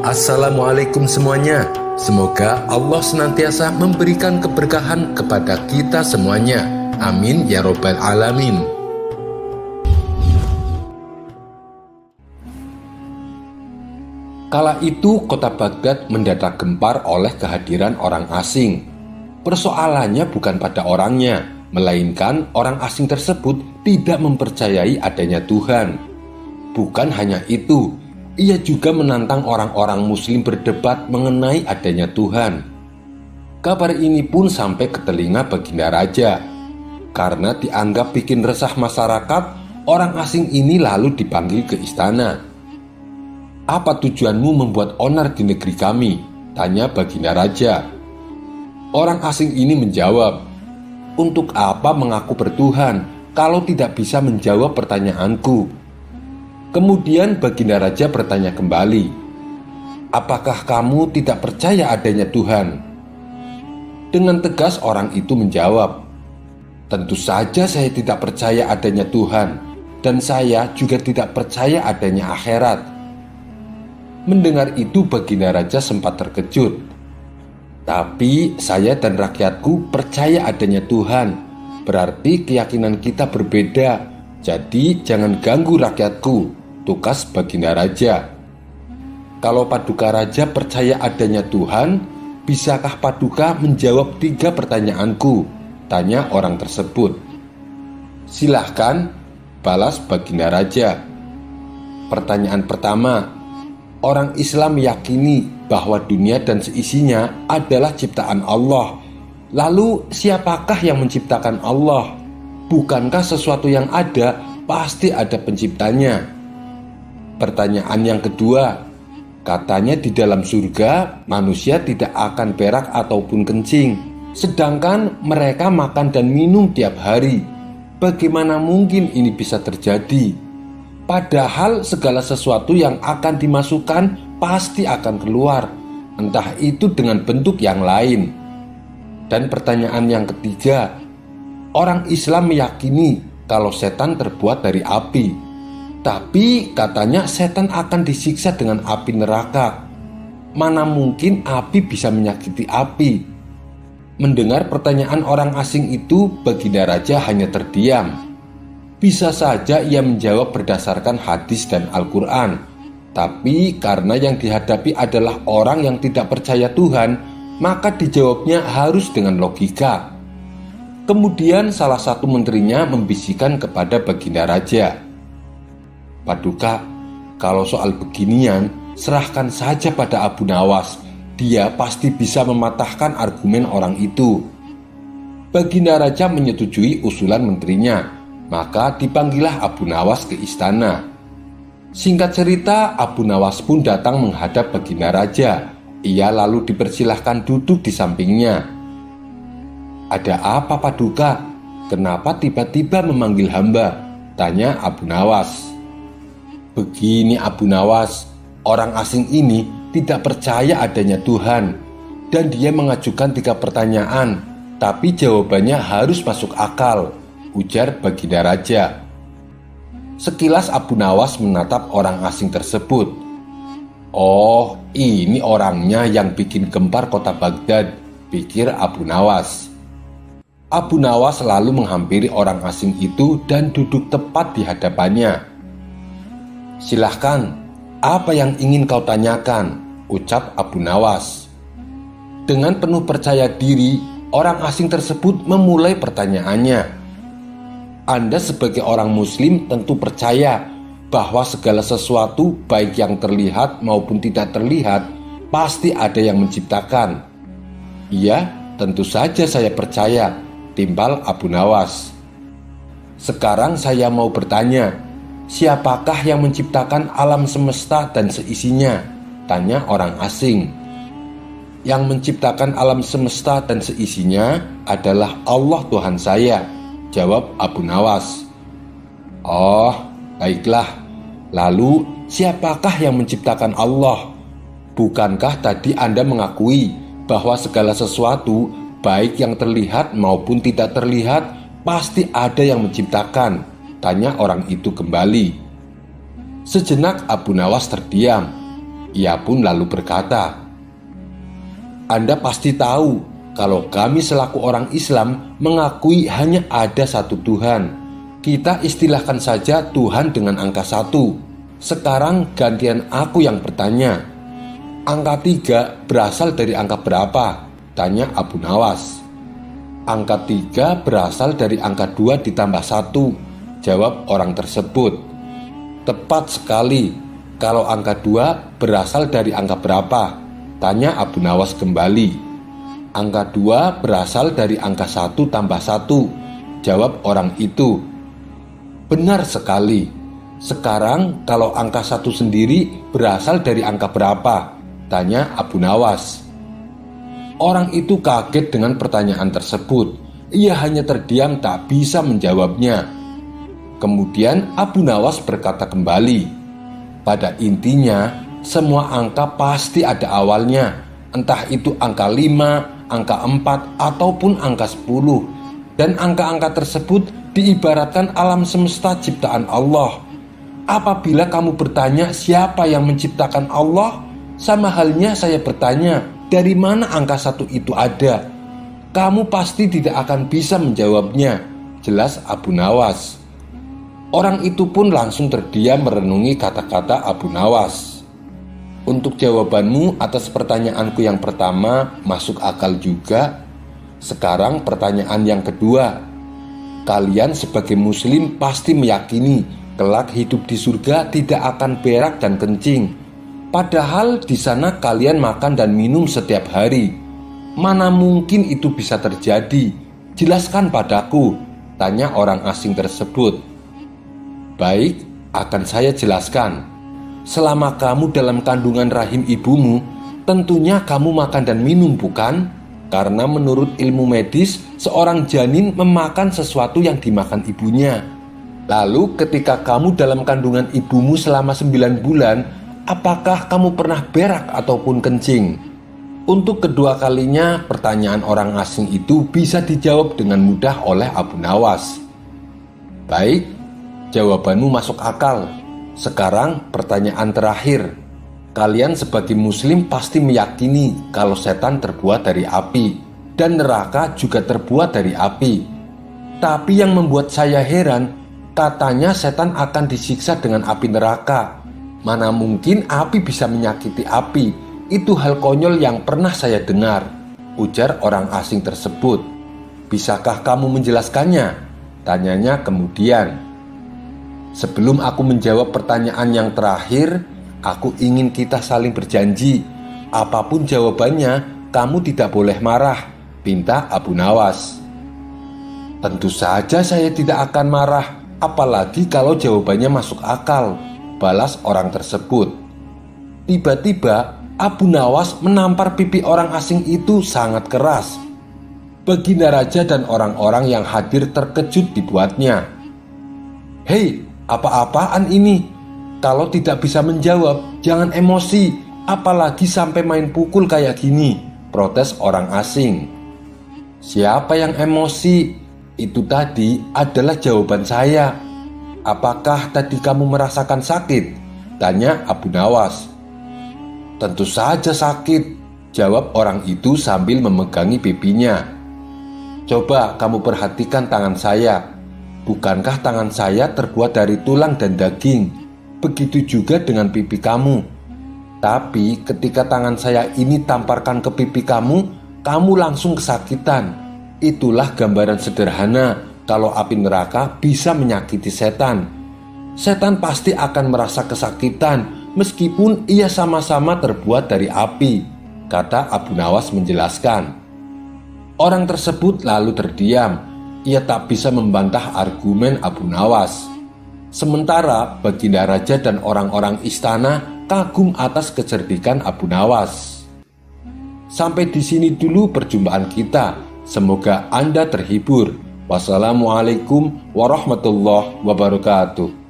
Assalamualaikum semuanya. Semoga Allah senantiasa memberikan keberkahan kepada kita semuanya. Amin ya robbal alamin. Kala itu kota Baghdad mendadak gempar oleh kehadiran orang asing. Persoalannya bukan pada orangnya, melainkan orang asing tersebut tidak mempercayai adanya Tuhan. Bukan hanya itu, ia juga menantang orang-orang muslim berdebat mengenai adanya Tuhan. Kabar ini pun sampai ke telinga Baginda Raja. Karena dianggap bikin resah masyarakat, orang asing ini lalu dipanggil ke istana. "Apa tujuanmu membuat onar di negeri kami?" tanya Baginda Raja. Orang asing ini menjawab, "Untuk apa mengaku bertuhan kalau tidak bisa menjawab pertanyaanku?" Kemudian Baginda Raja bertanya kembali, "Apakah kamu tidak percaya adanya Tuhan?" Dengan tegas orang itu menjawab, "Tentu saja saya tidak percaya adanya Tuhan, dan saya juga tidak percaya adanya akhirat." Mendengar itu Baginda Raja sempat terkejut. "Tapi saya dan rakyatku percaya adanya Tuhan. Berarti keyakinan kita berbeda. Jadi jangan ganggu rakyatku," tukas Baginda Raja. "Kalau Paduka Raja percaya adanya Tuhan, bisakah Paduka menjawab 3 pertanyaanku?" tanya orang tersebut. "Silahkan," balas Baginda Raja. Pertanyaan pertama, orang Islam meyakini bahwa dunia dan seisinya adalah ciptaan Allah. Lalu siapakah yang menciptakan Allah? Bukankah sesuatu yang ada pasti ada penciptanya? Pertanyaan yang kedua, katanya di dalam surga manusia tidak akan berak ataupun kencing, sedangkan mereka makan dan minum tiap hari. Bagaimana mungkin ini bisa terjadi? Padahal segala sesuatu yang akan dimasukkan pasti akan keluar, entah itu dengan bentuk yang lain. Dan pertanyaan yang ketiga, orang Islam meyakini kalau setan terbuat dari api. Tapi katanya setan akan disiksa dengan api neraka. Mana mungkin api bisa menyakiti api? Mendengar pertanyaan orang asing itu, Baginda Raja hanya terdiam. Bisa saja ia menjawab berdasarkan hadis dan Al-Quran. Tapi karena yang dihadapi adalah orang yang tidak percaya Tuhan, maka dijawabnya harus dengan logika. Kemudian salah satu menterinya membisikkan kepada Baginda Raja, "Paduka, kalau soal beginian, serahkan saja pada Abu Nawas. Dia pasti bisa mematahkan argumen orang itu." Baginda Raja menyetujui usulan menterinya, maka dipanggillah Abu Nawas ke istana. Singkat cerita, Abu Nawas pun datang menghadap Baginda Raja. Ia lalu dipersilahkan duduk di sampingnya. "Ada apa, Paduka? Kenapa tiba-tiba memanggil hamba?" tanya Abu Nawas. "Begini Abu Nawas, orang asing ini tidak percaya adanya Tuhan, dan dia mengajukan 3 pertanyaan, tapi jawabannya harus masuk akal," ujar Baginda Raja. Sekilas Abu Nawas menatap orang asing tersebut. "Oh, ini orangnya yang bikin gempar kota Baghdad," pikir Abu Nawas. Abu Nawas lalu menghampiri orang asing itu dan duduk tepat di hadapannya. "Silahkan, apa yang ingin kau tanyakan?" ucap Abu Nawas. Dengan penuh percaya diri, orang asing tersebut memulai pertanyaannya. "Anda sebagai orang muslim tentu percaya bahwa segala sesuatu baik yang terlihat maupun tidak terlihat pasti ada yang menciptakan." "Iya, tentu saja saya percaya," timbal Abu Nawas. "Sekarang saya mau bertanya, siapakah yang menciptakan alam semesta dan seisinya?" tanya orang asing. "Yang menciptakan alam semesta dan seisinya adalah Allah Tuhan saya," jawab Abu Nawas. "Oh, baiklah. Lalu siapakah yang menciptakan Allah? Bukankah tadi Anda mengakui bahwa segala sesuatu baik yang terlihat maupun tidak terlihat pasti ada yang menciptakan?" tanya orang itu kembali. Sejenak Abu Nawas terdiam. Ia pun lalu berkata, "Anda pasti tahu kalau kami selaku orang Islam mengakui hanya ada satu Tuhan. Kita istilahkan saja Tuhan dengan angka 1. Sekarang gantian aku yang bertanya. Angka 3 berasal dari angka berapa?" tanya Abu Nawas. "Angka 3 berasal dari angka 2 ditambah 1, jawab orang tersebut. "Tepat sekali. Kalau angka 2 berasal dari angka berapa?" tanya Abu Nawas kembali. "Angka 2 berasal dari angka 1 tambah 1, jawab orang itu. "Benar sekali. Sekarang kalau angka 1 sendiri berasal dari angka berapa?" tanya Abu Nawas. Orang itu kaget dengan pertanyaan tersebut. Ia hanya terdiam tak bisa menjawabnya. Kemudian Abu Nawas berkata kembali, "Pada intinya semua angka pasti ada awalnya. Entah itu angka 5, angka 4, ataupun angka 10. Dan angka-angka tersebut diibaratkan alam semesta ciptaan Allah. Apabila kamu bertanya siapa yang menciptakan Allah, sama halnya saya bertanya, dari mana angka 1 itu ada? Kamu pasti tidak akan bisa menjawabnya," jelas Abu Nawas. Orang itu pun langsung terdiam merenungi kata-kata Abu Nawas. "Untuk jawabanmu atas pertanyaanku yang pertama masuk akal juga. Sekarang pertanyaan yang kedua. Kalian sebagai muslim pasti meyakini kelak hidup di surga tidak akan berak dan kencing. Padahal di sana kalian makan dan minum setiap hari. Mana mungkin itu bisa terjadi? Jelaskan padaku," tanya orang asing tersebut. "Baik, akan saya jelaskan. Selama kamu dalam kandungan rahim ibumu, tentunya kamu makan dan minum, bukan? Karena menurut ilmu medis, seorang janin memakan sesuatu yang dimakan ibunya. Lalu ketika kamu dalam kandungan ibumu selama 9 bulan, apakah kamu pernah berak ataupun kencing?" Untuk kedua kalinya pertanyaan orang asing itu bisa dijawab dengan mudah oleh Abu Nawas. "Baik, jawabanmu masuk akal. Sekarang pertanyaan terakhir. Kalian sebagai muslim pasti meyakini kalau setan terbuat dari api dan neraka juga terbuat dari api. Tapi yang membuat saya heran, katanya setan akan disiksa dengan api neraka. Mana mungkin api bisa menyakiti api? Itu hal konyol yang pernah saya dengar," ujar orang asing tersebut. "Bisakah kamu menjelaskannya?" tanyanya kemudian. "Sebelum aku menjawab pertanyaan yang terakhir, aku ingin kita saling berjanji. Apapun jawabannya, kamu tidak boleh marah," pinta Abu Nawas. "Tentu saja saya tidak akan marah, apalagi kalau jawabannya masuk akal," balas orang tersebut. Tiba-tiba Abu Nawas menampar pipi orang asing itu sangat keras. Baginda Raja dan orang-orang yang hadir terkejut dibuatnya. "Hei, apa-apaan ini? Kalau tidak bisa menjawab, jangan emosi, apalagi sampai main pukul kayak gini," protes orang asing. "Siapa yang emosi? Itu tadi adalah jawaban saya. Apakah tadi kamu merasakan sakit?" tanya Abu Nawas. "Tentu saja sakit," jawab orang itu sambil memegangi pipinya. "Coba kamu perhatikan tangan saya. Bukankah tangan saya terbuat dari tulang dan daging? Begitu juga dengan pipi kamu. Tapi ketika tangan saya ini tamparkan ke pipi kamu, kamu langsung kesakitan. Itulah gambaran sederhana kalau api neraka bisa menyakiti setan. Setan pasti akan merasa kesakitan meskipun ia sama-sama terbuat dari api," kata Abu Nawas menjelaskan. Orang tersebut lalu terdiam. Ia tak bisa membantah argumen Abu Nawas. Sementara Baginda Raja dan orang-orang istana kagum atas kecerdikan Abu Nawas. Sampai di sini dulu perjumpaan kita. Semoga Anda terhibur. Wassalamualaikum warahmatullahi wabarakatuh.